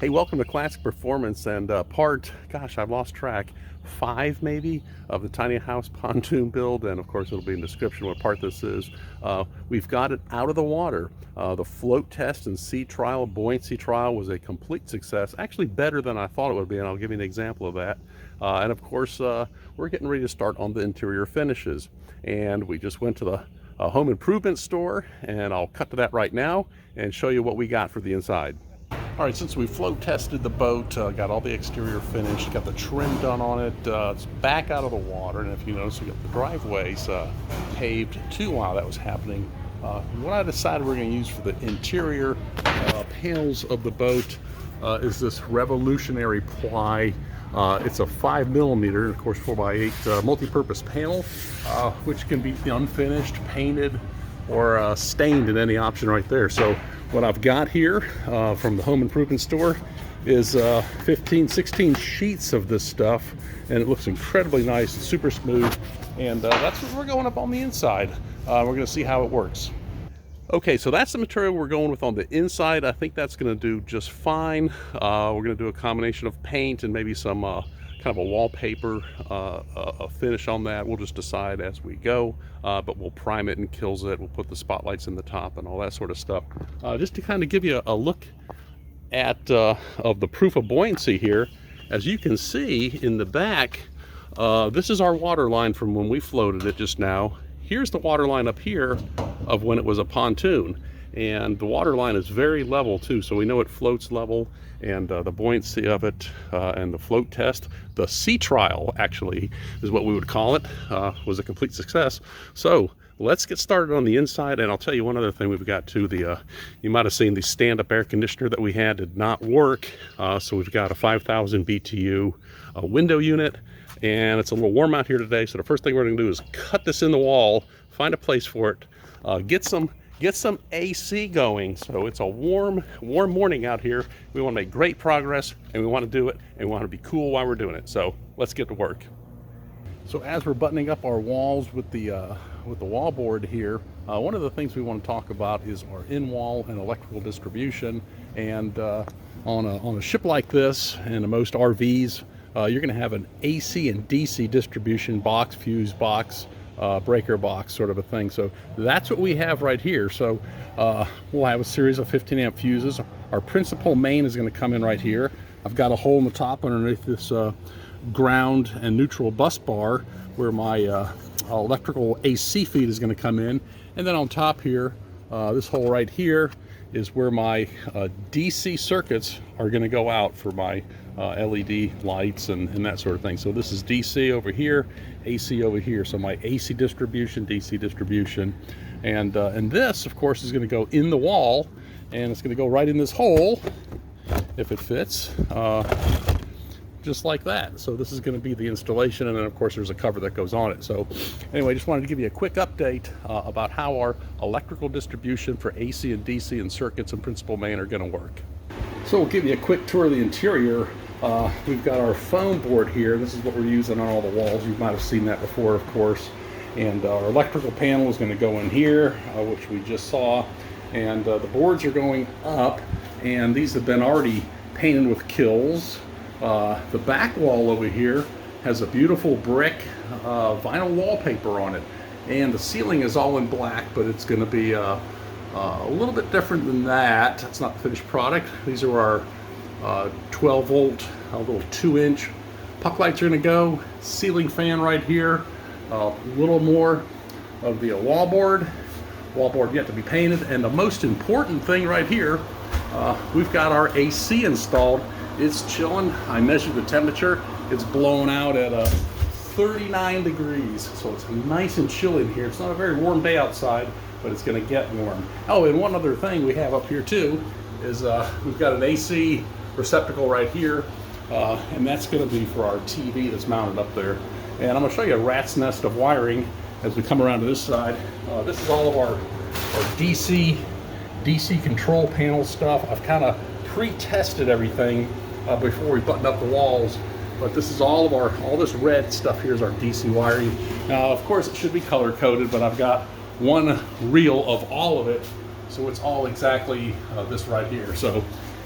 Hey, welcome to Classic Performance and gosh, I've lost track, 5 maybe, of the tiny house pontoon build, and of course it'll be in the description what part this is. We've got it out of the water. The float test and sea trial, buoyancy trial was a complete success, actually better than I thought it would be, and I'll give you an example of that. And of course, we're getting ready to start on the interior finishes. And we just went to the home improvement store, and I'll cut to that right now and show you what we got for the inside. All right, since we float tested the boat, got all the exterior finished, got the trim done on it, it's back out of the water, and if you notice, we got the driveways paved too while that was happening. What I decided we're going to use for the interior panels of the boat is this revolutionary ply. It's a 5mm, of course 4x8 multi-purpose panel, which can be unfinished, painted, or stained in any option right there. So what I've got here from the home improvement store is 16 sheets of this stuff, and it looks incredibly nice and super smooth, and that's what we're going up on the inside. We're going to see how it works. Okay, so that's the material we're going with on the inside. I think that's going to do just fine. We're going to do a combination of paint and maybe some kind of a wallpaper a finish on that. We'll just decide as we go, but we'll prime it and kills it. We'll put the spotlights in the top and all that sort of stuff. Just to kind of give you a look at of the proof of buoyancy here. As you can see in the back, this is our water line from when we floated it just now. Here's the water line up here of when it was a pontoon, and the water line is very level too, so we know it floats level, and the buoyancy of it and the float test, the sea trial actually is what we would call it, was a complete success. So let's get started on the inside, and I'll tell you one other thing we've got too. You might have seen the stand-up air conditioner that we had did not work, so we've got a 5,000 BTU window unit, and it's a little warm out here today, so the first thing we're going to do is cut this in the wall, find a place for it, get some AC going. So it's a warm morning out here. We want to make great progress, and we want to do it, and we want to be cool while we're doing it. So let's get to work. So as we're buttoning up our walls with the wall board here, one of the things we want to talk about is our in-wall and electrical distribution. And on a ship like this, and most RVs, you're going to have an AC and DC distribution box, fuse box, breaker box sort of a thing. So that's what we have right here. So we'll have a series of 15 amp fuses. Our principal main is going to come in right here. I've got a hole in the top underneath this ground and neutral bus bar where my electrical AC feed is going to come in. And then on top here, this hole right here is where my DC circuits are going to go out for my LED lights and that sort of thing. So this is DC over here, AC over here. So my AC distribution, DC distribution, and this, of course, is going to go in the wall, and it's going to go right in this hole if it fits, just like that. So this is going to be the installation, and then of course there's a cover that goes on it. So anyway, just wanted to give you a quick update about how our electrical distribution for AC and DC and circuits and principal main are going to work. So we'll give you a quick tour of the interior. We've got our foam board here. This is what we're using on all the walls. You might have seen that before, of course. And our electrical panel is going to go in here, which we just saw. And the boards are going up, and these have been already painted with kills. The back wall over here has a beautiful brick vinyl wallpaper on it. And the ceiling is all in black, but it's going to be a little bit different than that. It's not the finished product. These are our 12 volt, little 2-inch puck lights are going to go. Ceiling fan right here. A little more of the wallboard yet to be painted. And the most important thing right here, we've got our AC installed. It's chilling. I measured the temperature. It's blowing out at 39 degrees. So it's nice and chilly in here. It's not a very warm day outside, but it's going to get warm. Oh, and one other thing we have up here too is we've got an AC receptacle right here, and that's going to be for our TV that's mounted up there. And I'm going to show you a rat's nest of wiring as we come around to this side. This is all of our DC control panel stuff. I've kind of pre-tested everything before we button up the walls, but this is all this red stuff here is our DC wiring. Now, of course, it should be color coded, but I've got one reel of all of it, so it's all exactly this right here. So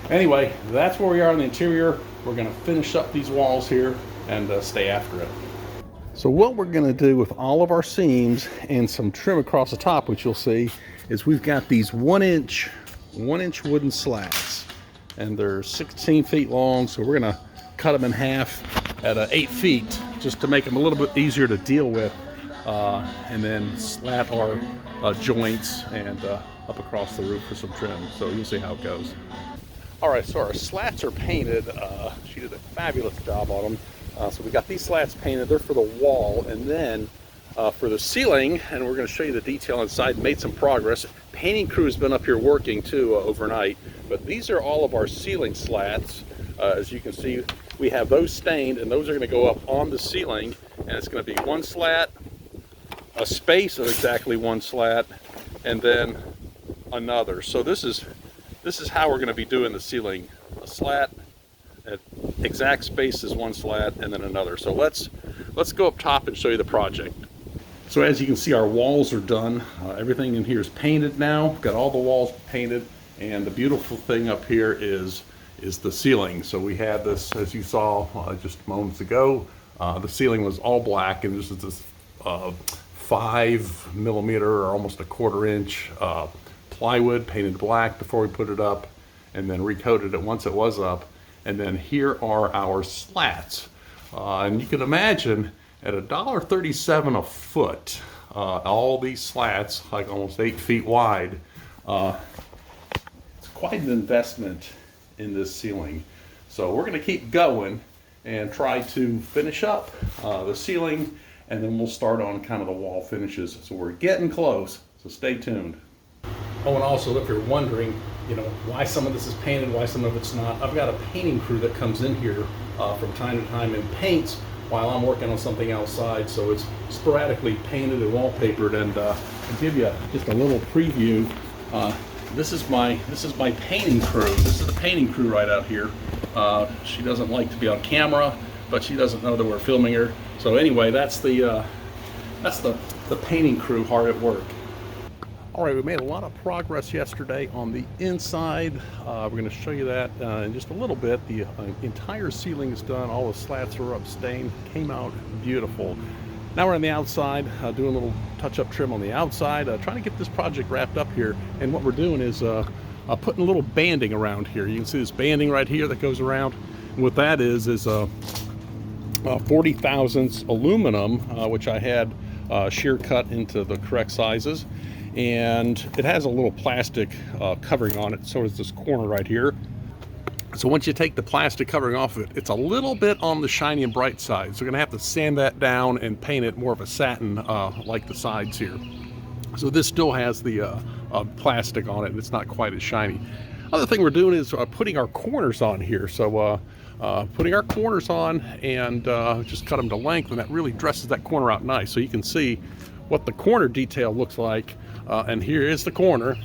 Anyway, that's where we are in the interior. We're going to finish up these walls here and stay after it. So what we're going to do with all of our seams and some trim across the top, which you'll see, is we've got these 1-inch wooden slats, and they're 16 feet long. So we're going to cut them in half at 8 feet just to make them a little bit easier to deal with, and then slat our joints and up across the roof for some trim. So you'll see how it goes. All right, so our slats are painted. She did a fabulous job on them. So we got these slats painted. They're for the wall, and then for the ceiling, and we're going to show you the detail inside. Made some progress. Painting crew has been up here working too overnight, but these are all of our ceiling slats. As you can see, we have those stained, and those are going to go up on the ceiling, and it's going to be one slat, a space of exactly one slat, and then another. So this is how we're going to be doing the ceiling: a slat at exact space is one slat, and then another. So let's go up top and show you the project. So as you can see, our walls are done. Everything in here is painted now. Got all the walls painted, and the beautiful thing up here is the ceiling. So we had this, as you saw just moments ago, the ceiling was all black, and this is this 5 millimeter or almost a 1/4 inch plywood painted black before we put it up, and then recoated it once it was up. And then here are our slats, and you can imagine at $1.37 a foot, all these slats, like almost 8 feet wide, it's quite an investment in this ceiling. So we're going to keep going and try to finish up the ceiling, and then we'll start on kind of the wall finishes. So we're getting close, so stay tuned. Oh, and also, if you're wondering, why some of this is painted, why some of it's not, I've got a painting crew that comes in here from time to time and paints while I'm working on something outside. So it's sporadically painted and wallpapered. And I'll give you just a little preview. This is my painting crew. This is the painting crew right out here. She doesn't like to be on camera, but she doesn't know that we're filming her. So anyway, that's the painting crew hard at work. All right, we made a lot of progress yesterday on the inside. We're going to show you that in just a little bit. The entire ceiling is done. All the slats are up, stained. Came out beautiful. Now we're on the outside, doing a little touch-up trim on the outside, trying to get this project wrapped up here. And what we're doing is putting a little banding around here. You can see this banding right here that goes around. And what that is 40 thousandths aluminum, which I had shear cut into the correct sizes. And it has a little plastic covering on it. So is this corner right here. So once you take the plastic covering off of it, it's a little bit on the shiny and bright side. So we're gonna have to sand that down and paint it more of a satin like the sides here. So this still has the plastic on it, and it's not quite as shiny. Other thing we're doing is putting our corners on here. So putting our corners on and just cut them to length, and that really dresses that corner out nice. So you can see what the corner detail looks like. And here is the corner,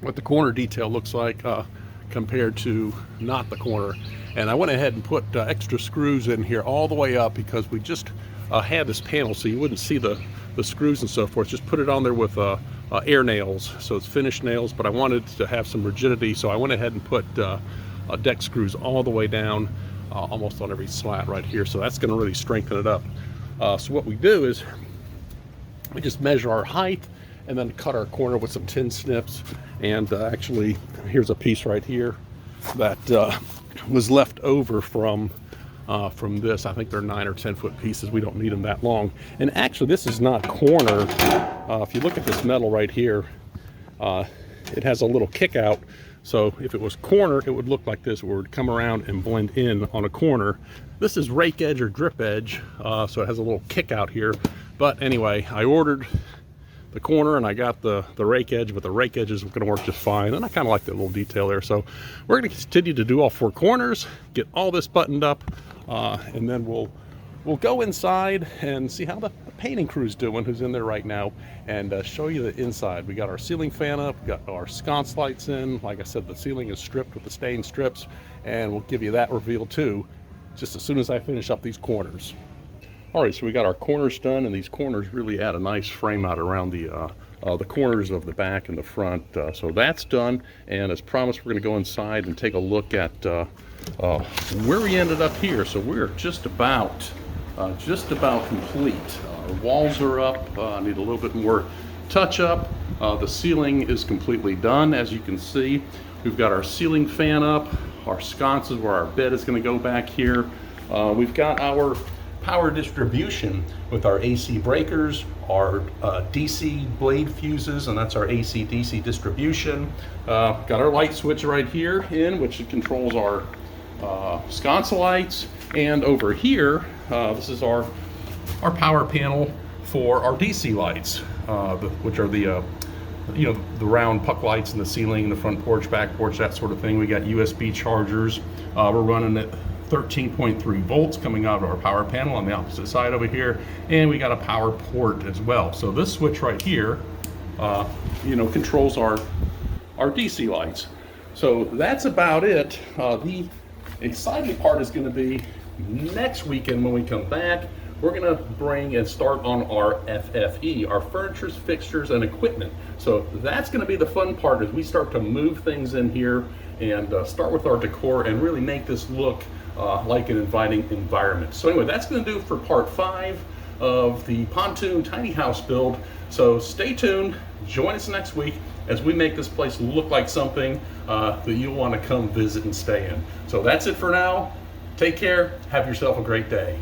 what the corner detail looks like compared to not the corner. And I went ahead and put extra screws in here all the way up because we just had this panel so you wouldn't see the screws and so forth. Just put it on there with air nails, so it's finished nails, but I wanted to have some rigidity, so I went ahead and put deck screws all the way down, almost on every slat right here. So that's going to really strengthen it up. So what we do is we just measure our height and then cut our corner with some tin snips. And actually, here's a piece right here that was left over from this. I think they're 9 or 10 foot pieces. We don't need them that long. And actually, this is not corner. If you look at this metal right here, it has a little kick out. So if it was corner, it would look like this, where it would come around and blend in on a corner. This is rake edge or drip edge, so it has a little kick out here. But anyway, I ordered the corner and I got the rake edge, but the rake edge is going to work just fine. And I kind of like that little detail there. So we're going to continue to do all 4 corners, get all this buttoned up, and then we'll go inside and see how the painting crew's doing, who's in there right now, and show you the inside. We got our ceiling fan up, we got our sconce lights in. Like I said, the ceiling is stripped with the stain strips, and we'll give you that reveal too, just as soon as I finish up these corners. All right, so we got our corners done, and these corners really add a nice frame out around the the corners of the back and the front. So that's done, and as promised, we're going to go inside and take a look at where we ended up here. So we're just about complete. Our walls are up. Need a little bit more touch up. The ceiling is completely done, as you can see. We've got our ceiling fan up, our sconces where our bed is going to go back here. We've got our power distribution with our AC breakers, our DC blade fuses, and that's our AC DC distribution. Got our light switch right here which controls our sconce lights, and over here this is our power panel for our DC lights, which are the the round puck lights in the ceiling, the front porch, back porch, that sort of thing. We got USB chargers. We're running at 13.3 volts coming out of our power panel on the opposite side over here, and we got a power port as well. So this switch right here, controls our DC lights. So that's about it. The exciting part is going to be next weekend when we come back. We're going to bring and start on our FFE, our furnitures, fixtures, and equipment. So that's going to be the fun part as we start to move things in here and start with our decor and really make this look like an inviting environment. So anyway, that's going to do it for part 5 of the Pontoon tiny house build. So stay tuned, join us next week as we make this place look like something that you'll want to come visit and stay in. So that's it for now. Take care, have yourself a great day.